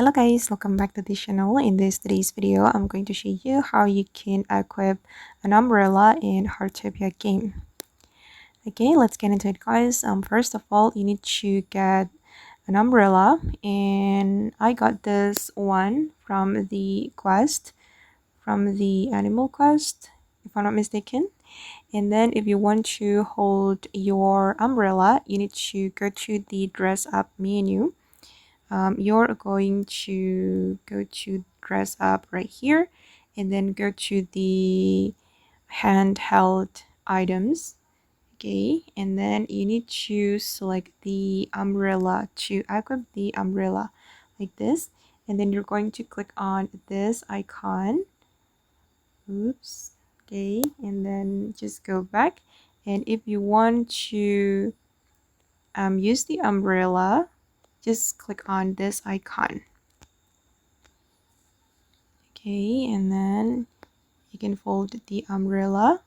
Hello guys, welcome back to this channel. In today's video, I'm going to show you how you can equip an umbrella in Heartopia game. Okay, let's get into it guys. First of all, you need to get an umbrella, and I got this one from the quest, from the animal quest, if I'm not mistaken. And then if you want to hold your umbrella, you need to go to the dress up menu. You're going to go to dress up right here and then go to the handheld items. Okay, and then you need to select the umbrella to equip the umbrella like this, and then you're going to click on this icon. Oops. Okay, and then just go back, and if you want to use the umbrella, just click on this icon. Okay, and then you can fold the umbrella.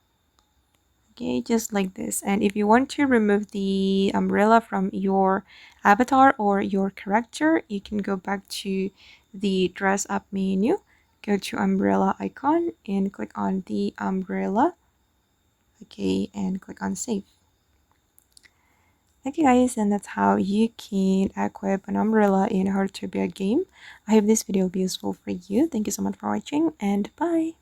Okay, just like this. And if you want to remove the umbrella from your avatar or your character, you can go back to the dress up menu, go to umbrella icon and click on the umbrella. Okay, and click on save. Okay guys, and that's how you can equip an umbrella in Heartopia game. I hope this video will be useful for you. Thank you so much for watching, and bye.